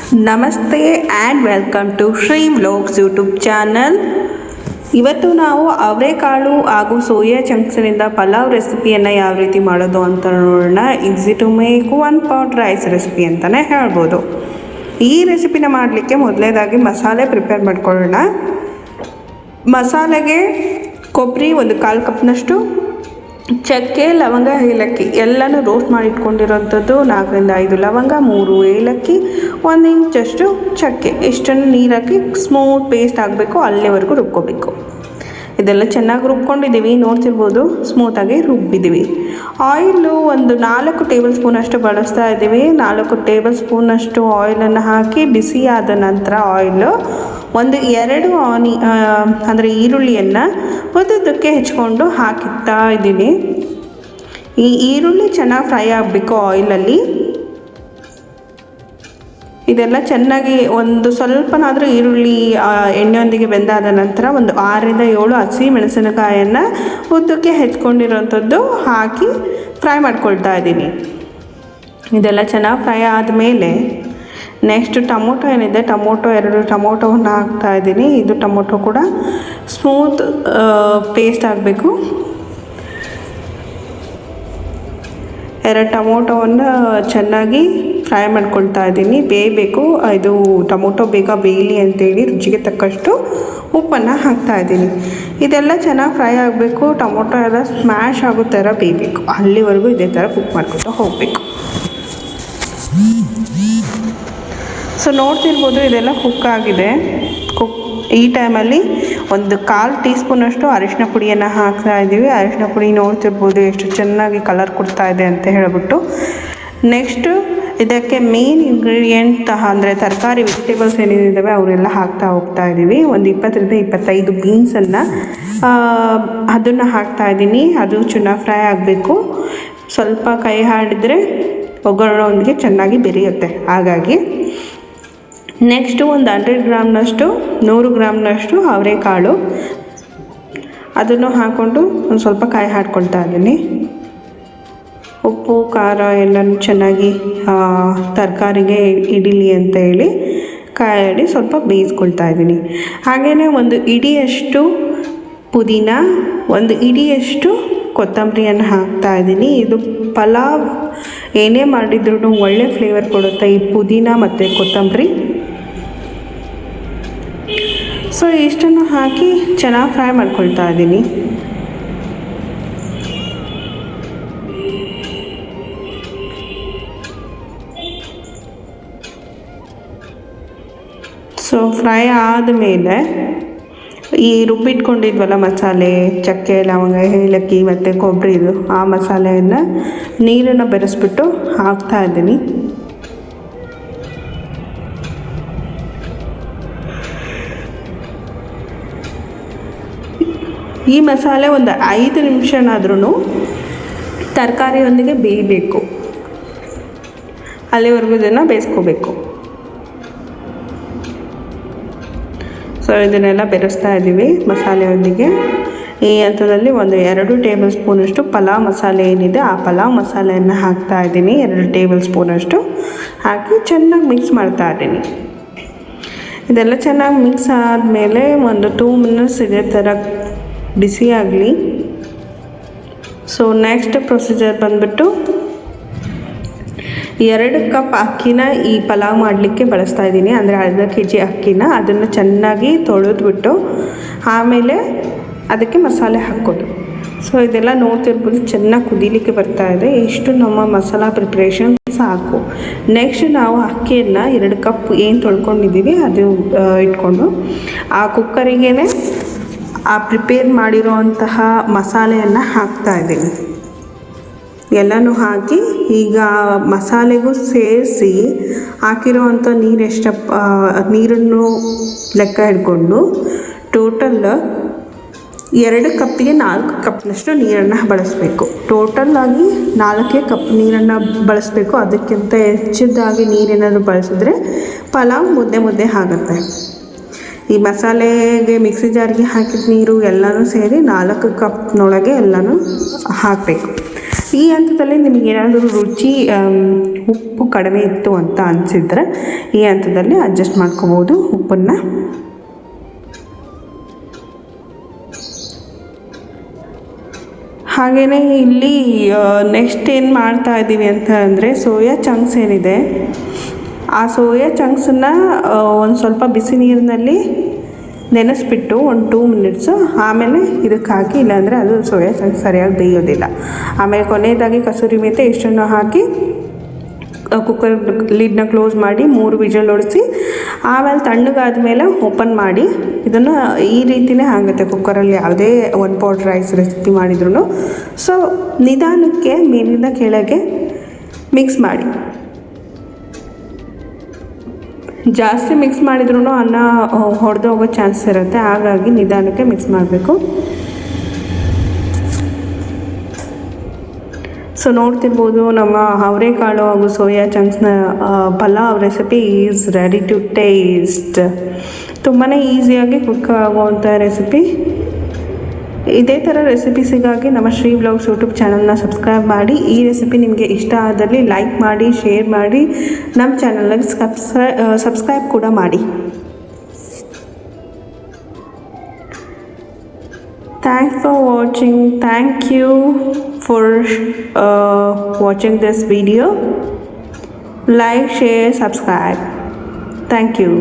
ನಮಸ್ತೆ and welcome to Shri vlogs YouTube channel. ಇವತ್ತು ನಾವು ಅವರೆಕಾಳು ಹಾಗೂ ಸೋಯಾ ಚಂಕ್ಸ್ನಿಂದ ಪಲಾವ್ ರೆಸಿಪಿಯನ್ನು ಯಾವ ರೀತಿ ಮಾಡೋದು ಅಂತ ನೋಡೋಣ. Easy to make 1 pot rice recipe ಅಂತಲೇ ಹೇಳ್ಬೋದು. ಈ ರೆಸಿಪಿನ ಮಾಡಲಿಕ್ಕೆ ಮೊದಲನೇದಾಗಿ ಮಸಾಲೆ ಪ್ರಿಪೇರ್ ಮಾಡ್ಕೊಳ್ಳೋಣ. ಮಸಾಲೆಗೆ ಕೊಬ್ಬರಿ 1/4 ಕಪ್ನಷ್ಟು, ಚಕ್ಕೆ, ಲವಂಗ, ಏಲಕ್ಕಿ ಎಲ್ಲನೂ ರೋಸ್ಟ್ ಮಾಡಿ ಇಟ್ಕೊಂಡಿರೋಂಥದ್ದು 4 ರಿಂದ 5 ಲವಂಗ, 3 ಏಲಕ್ಕಿ, 1 ಇಂಚಷ್ಟು ಚಕ್ಕೆ, ಇಷ್ಟನ್ನು ನೀರು ಹಾಕಿ ಸ್ಮೂತ್ ಪೇಸ್ಟ್ ಆಗಬೇಕು, ಅಲ್ಲಿವರೆಗೂ ರುಬ್ಕೋಬೇಕು. ಇದೆಲ್ಲ ಚೆನ್ನಾಗಿ ರುಬ್ಕೊಂಡಿದ್ದೀವಿ, ನೋಡ್ತಿರ್ಬೋದು ಸ್ಮೂತಾಗಿ ರುಬ್ಬಿದ್ದೀವಿ. ಆಯಿಲು 4 ಟೇಬಲ್ ಸ್ಪೂನಷ್ಟು ಬಳಸ್ತಾ ಇದ್ದೀವಿ. 4 ಟೇಬಲ್ ಸ್ಪೂನಷ್ಟು ಆಯಿಲನ್ನು ಹಾಕಿ ಬಿಸಿ ಆದ ನಂತರ ಆಯಿಲು 2 ಅಂದರೆ ಈರುಳ್ಳಿಯನ್ನು ಉದ್ದಕ್ಕೆ ಹೆಚ್ಕೊಂಡು ಹಾಕಿತ್ತಾ ಇದ್ದೀನಿ. ಈ ಈರುಳ್ಳಿ ಚೆನ್ನಾಗಿ ಫ್ರೈ ಆಗಬೇಕು ಆಯಿಲಲ್ಲಿ. ಇದೆಲ್ಲ ಚೆನ್ನಾಗಿ ಸ್ವಲ್ಪನಾದರೂ ಈರುಳ್ಳಿ ಎಣ್ಣೆಯೊಂದಿಗೆ ಬೆಂದಾದ ನಂತರ 6 ರಿಂದ 7 ಹಸಿ ಮೆಣಸಿನಕಾಯನ್ನು ಉದ್ದಕ್ಕೆ ಹೆಚ್ಕೊಂಡಿರೋಂಥದ್ದು ಹಾಕಿ ಫ್ರೈ ಮಾಡ್ಕೊಳ್ತಾ ಇದ್ದೀನಿ. ಇದೆಲ್ಲ ಚೆನ್ನಾಗಿ ಫ್ರೈ ಆದಮೇಲೆ ನೆಕ್ಸ್ಟ್ ಟೊಮೊಟೊ ಏನಿದೆ, 2 ಟೊಮೊಟೊವನ್ನು ಹಾಕ್ತಾ ಇದ್ದೀನಿ. ಇದು ಟೊಮೊಟೊ ಕೂಡ ಸ್ಮೂತ್ ಪೇಸ್ಟ್ ಆಗಬೇಕು. 2 ಟೊಮೊಟೊವನ್ನು ಚೆನ್ನಾಗಿ ಫ್ರೈ ಮಾಡ್ಕೊಳ್ತಾ ಇದ್ದೀನಿ, ಬೇಯಬೇಕು. ಇದು ಟೊಮೊಟೊ ಬೇಗ ಬೇಯಲಿ ಅಂತೇಳಿ ರುಚಿಗೆ ತಕ್ಕಷ್ಟು ಉಪ್ಪನ್ನು ಹಾಕ್ತಾ ಇದ್ದೀನಿ. ಇದೆಲ್ಲ ಚೆನ್ನಾಗಿ ಫ್ರೈ ಆಗಬೇಕು. ಟೊಮೊಟೊ ಎಲ್ಲ ಸ್ಮ್ಯಾಶ್ ಆಗೋ ಥರ ಬೇಯಬೇಕು, ಅಲ್ಲಿವರೆಗೂ ಇದೇ ಥರ ಕುಕ್ ಮಾಡ್ಕೊತಾ ಹೋಗಬೇಕು. ಸೊ ನೋಡ್ತಿರ್ಬೋದು ಇದೆಲ್ಲ ಕುಕ್ ಆಗಿದೆ. ಈ ಟೈಮಲ್ಲಿ 1/4 ಟೀ ಸ್ಪೂನಷ್ಟು ಅರಿಶಿನ ಪುಡಿಯನ್ನು ಹಾಕ್ತಾ ಇದ್ದೀವಿ. ಅರಿಶಿನ ಪುಡಿ ನೋಡ್ತಿರ್ಬೋದು ಎಷ್ಟು ಚೆನ್ನಾಗಿ ಕಲರ್ ಕೊಡ್ತಾ ಇದೆ ಅಂತ ಹೇಳ್ಬಿಟ್ಟು. ನೆಕ್ಸ್ಟು ಇದಕ್ಕೆ ಮೇನ್ ಇಂಗ್ರೀಡಿಯೆಂಟ್ ಅಂದರೆ ತರಕಾರಿ ವೆಜಿಟೇಬಲ್ಸ್ ಏನೇನಿದ್ದಾವೆ ಅವರೆಲ್ಲ ಹಾಕ್ತಾ ಹೋಗ್ತಾ ಇದ್ದೀವಿ. 20 ರಿಂದ 25 ಬೀನ್ಸನ್ನು ಅದನ್ನು ಹಾಕ್ತಾ ಇದ್ದೀನಿ. ಅದು ಚೆನ್ನಾಗಿ ಫ್ರೈ ಆಗಬೇಕು. ಸ್ವಲ್ಪ ಕೈ ಹಾಡಿದರೆ ಒಗ್ಗರಣೆಯೊಂದಿಗೆ ಚೆನ್ನಾಗಿ ಬೆರೆಯುತ್ತೆ, ಹಾಗಾಗಿ. ನೆಕ್ಸ್ಟು 100 ಗ್ರಾಮ್ನಷ್ಟು 100 ಗ್ರಾಮ್ನಷ್ಟು ಅವರೆಕಾಳು, ಅದನ್ನು ಹಾಕ್ಕೊಂಡು ಸ್ವಲ್ಪ ಕಾಯಿ ಹಾಡ್ಕೊಳ್ತಾ ಇದ್ದೀನಿ. ಉಪ್ಪು ಖಾರ ಎಲ್ಲನೂ ಚೆನ್ನಾಗಿ ತರಕಾರಿಗೆ ಹಿಡಿಲಿ ಅಂತ ಹೇಳಿ ಕಾಯಿ ಹಾಡಿ ಸ್ವಲ್ಪ ಬೇಯಿಸ್ಕೊಳ್ತಾ ಇದ್ದೀನಿ. ಹಾಗೆಯೇ 1 ಹಿಡಿಯಷ್ಟು ಪುದೀನ, 1 ಹಿಡಿಯಷ್ಟು ಕೊತ್ತಂಬರಿಯನ್ನು ಹಾಕ್ತಾ ಇದ್ದೀನಿ. ಇದು ಪಲಾವ್ ಏನೇ ಮಾಡಿದ್ರೂ ಒಳ್ಳೆ ಫ್ಲೇವರ್ ಕೊಡುತ್ತೆ ಈ ಪುದೀನ ಮತ್ತು ಕೊತ್ತಂಬರಿ. ಸೊ ಇಷ್ಟನ್ನು ಹಾಕಿ ಚೆನ್ನಾಗಿ ಫ್ರೈ ಮಾಡ್ಕೊಳ್ತಾ ಇದ್ದೀನಿ. ಸೊ ಫ್ರೈ ಆದಮೇಲೆ ಈ ರುಬ್ಬಿಟ್ಕೊಂಡಿದ್ವಲ್ಲ ಮಸಾಲೆ, ಚಕ್ಕೆ, ಲವಂಗ, ಏಲಕ್ಕಿ ಮತ್ತು ಕೊಬ್ಬರಿದು ಆ ಮಸಾಲೆಯನ್ನು ನೀರನ್ನು ಬೆರೆಸ್ಬಿಟ್ಟು ಹಾಕ್ತಾ ಇದ್ದೀನಿ. ಈ ಮಸಾಲೆ 5 ನಿಮಿಷನಾದ್ರೂ ತರಕಾರಿಯೊಂದಿಗೆ ಬೇಯಬೇಕು, ಅಲ್ಲಿವರೆಗೂ ಇದನ್ನು ಬೇಯಿಸ್ಕೋಬೇಕು. ಸೊ ಇದನ್ನೆಲ್ಲ ಬೆರೆಸ್ತಾ ಇದ್ದೀವಿ ಮಸಾಲೆಯೊಂದಿಗೆ. ಈ ಹಂತದಲ್ಲಿ 2 ಟೇಬಲ್ ಸ್ಪೂನಷ್ಟು ಪಲಾವ್ ಮಸಾಲೆ ಏನಿದೆ ಆ ಪಲಾವ್ ಮಸಾಲೆಯನ್ನು ಹಾಕ್ತಾ ಇದ್ದೀನಿ. 2 ಟೇಬಲ್ ಸ್ಪೂನಷ್ಟು ಹಾಕಿ ಚೆನ್ನಾಗಿ ಮಿಕ್ಸ್ ಮಾಡ್ತಾ ಇದ್ದೀನಿ. ಇದೆಲ್ಲ ಚೆನ್ನಾಗಿ ಮಿಕ್ಸ್ ಆದಮೇಲೆ 2 ಮಿನಿಟ್ಸ್ ಇದೇ ಥರ ಬಿಸಿ ಆಗಲಿ. ಸೊ ನೆಕ್ಸ್ಟ್ ಪ್ರೊಸೀಜರ್ ಬಂದುಬಿಟ್ಟು 2 ಕಪ್ ಅಕ್ಕಿನ ಈ ಪಲಾವ್ ಮಾಡಲಿಕ್ಕೆ ಬಳಸ್ತಾ ಇದ್ದೀನಿ. ಅಂದರೆ ಅರ್ಧ kg ಅಕ್ಕಿನ ಅದನ್ನು ಚೆನ್ನಾಗಿ ತೊಳೆದ್ಬಿಟ್ಟು ಆಮೇಲೆ ಅದಕ್ಕೆ ಮಸಾಲೆ ಹಾಕೋದು. ಸೊ ಇದೆಲ್ಲ ನೋಡ್ತಿರ್ಬೋದು ಚೆನ್ನಾಗಿ ಕುದೀಲಿಕ್ಕೆ ಬರ್ತಾ ಇದೆ. ಇಷ್ಟು ನಮ್ಮ ಮಸಾಲ ಪ್ರಿಪ್ರೇಷನ್ ಸಾಕು. ನೆಕ್ಸ್ಟ್ ನಾವು ಅಕ್ಕಿಯನ್ನು 2 ಕಪ್ ಏನು ತೊಳ್ಕೊಂಡಿದ್ದೀವಿ ಅದು ಇಟ್ಕೊಂಡು ಆ ಕುಕ್ಕರಿಗೇ ಆ ಪ್ರಿಪೇರ್ ಮಾಡಿರೋಂತಹ ಮಸಾಲೆಯನ್ನು ಹಾಕ್ತಾ ಇದ್ದೀನಿ. ಎಲ್ಲನೂ ಹಾಕಿ ಈಗ ಮಸಾಲೆಗೂ ಸೇರಿಸಿ ಹಾಕಿರೋವಂಥ ನೀರನ್ನು ಲೆಕ್ಕ ಹಿಡ್ಕೊಂಡು ಟೋಟಲ್ 2 ಕಪ್ಪಿಗೆ 4 ಕಪ್ನಷ್ಟು ನೀರನ್ನು ಬಳಸಬೇಕು. ಟೋಟಲ್ಲಾಗಿ 4 ಕಪ್ ನೀರನ್ನು ಬಳಸಬೇಕು. ಅದಕ್ಕಿಂತ ಹೆಚ್ಚಿದ್ದಾಗಿ ನೀರೇನಾದರೂ ಬಳಸಿದ್ರೆ ಪಲಾವ್ ಮುದ್ದೆ ಆಗುತ್ತೆ. ಈ ಮಸಾಲೆಗೆ ಮಿಕ್ಸಿ ಜಾರಿಗೆ ಹಾಕಿದ ನೀರು ಎಲ್ಲನೂ ಸೇರಿ 4 ಕಪ್ನೊಳಗೆ ಎಲ್ಲನೂ ಹಾಕಬೇಕು. ಈ ಹಂತದಲ್ಲಿ ನಿಮಗೇನಾದರೂ ರುಚಿ ಉಪ್ಪು ಕಡಿಮೆ ಇತ್ತು ಅಂತ ಅನಿಸಿದ್ರೆ ಈ ಹಂತದಲ್ಲಿ ಅಡ್ಜಸ್ಟ್ ಮಾಡ್ಕೋಬೋದು ಉಪ್ಪನ್ನು. ಹಾಗೆಯೇ ಇಲ್ಲಿ ನೆಕ್ಸ್ಟ್ ಏನು ಮಾಡ್ತಾ ಇದ್ದೀವಿ ಅಂತ ಅಂದರೆ ಸೋಯಾ ಚಂಕ್ಸ್ ಏನಿದೆ ಆ ಸೋಯಾ ಚಂಕ್ಸನ್ನು ಒಂದು ಸ್ವಲ್ಪ ಬಿಸಿ ನೀರಿನಲ್ಲಿ ನೆನೆಸ್ಬಿಟ್ಟು ಒಂದು 2 ಮಿನಿಟ್ಸು ಆಮೇಲೆ ಇದಕ್ಕೆ ಹಾಕಿ, ಇಲ್ಲಾಂದರೆ ಅದು ಸೋಯಾ ಚಂಕ್ಸ್ ಸರಿಯಾಗಿ ಬೇಯೋದಿಲ್ಲ. ಆಮೇಲೆ ಕೊನೆಯದಾಗಿ ಕಸೂರಿ ಮೇಥಿ ಇಷ್ಟನ್ನು ಹಾಕಿ ಕುಕ್ಕರ್ ಲಿಡ್ನ ಕ್ಲೋಸ್ ಮಾಡಿ 3 ವಿಜಲ್ ಹೊಡಿಸಿ ಆಮೇಲೆ ತಣ್ಣಗಾದ ಮೇಲೆ ಓಪನ್ ಮಾಡಿ ಇದನ್ನು ಈ ರೀತಿಯೇ ಆಗುತ್ತೆ ಕುಕ್ಕರಲ್ಲಿ ಯಾವುದೇ 1 ಪಾಟ್ ರೈಸ್ ರೆಸಿಪಿ ಮಾಡಿದ್ರು. ಸೊ ನಿಧಾನಕ್ಕೆ ಮೇಲಿಂದ ಕೆಳಗೆ ಮಿಕ್ಸ್ ಮಾಡಿ. ಜಾಸ್ತಿ ಮಿಕ್ಸ್ ಮಾಡಿದ್ರೂ ಅನ್ನ ಹೊಡೆದು ಹೋಗೋ ಚಾನ್ಸ್ ಇರುತ್ತೆ, ಹಾಗಾಗಿ ನಿಧಾನಕ್ಕೆ ಮಿಕ್ಸ್ ಮಾಡಬೇಕು. ಸೊ ನೋಡ್ತಿರ್ಬೋದು ನಮ್ಮ ಅವರೆಕಾಳು ಹಾಗೂ ಸೋಯಾ ಚಂಕ್ಸ್ನ pulao recipe is ready to taste. ತುಂಬಾ ಈಸಿಯಾಗಿ ಕುಕ್ ಆಗುವಂಥ ರೆಸಿಪಿ. ಇದೇ ಥರ ರೆಸಿಪೀಸಿಗಾಗಿ ನಮ್ಮ ಶ್ರೀ ವ್ಲಾಗ್ಸ್ ಯೂಟ್ಯೂಬ್ ಚಾನಲ್ನ ಸಬ್ಸ್ಕ್ರೈಬ್ ಮಾಡಿ. ಈ ರೆಸಿಪಿ ನಿಮಗೆ ಇಷ್ಟ ಆದಲ್ಲಿ ಲೈಕ್ ಮಾಡಿ, ಶೇರ್ ಮಾಡಿ, ನಮ್ಮ ಚಾನಲ್ಗೆ ಸಬ್ಸ್ಕ್ರೈಬ್ ಕೂಡ ಮಾಡಿ. Thanks for watching. Thank you for watching this video. Like, share, subscribe. Thank you.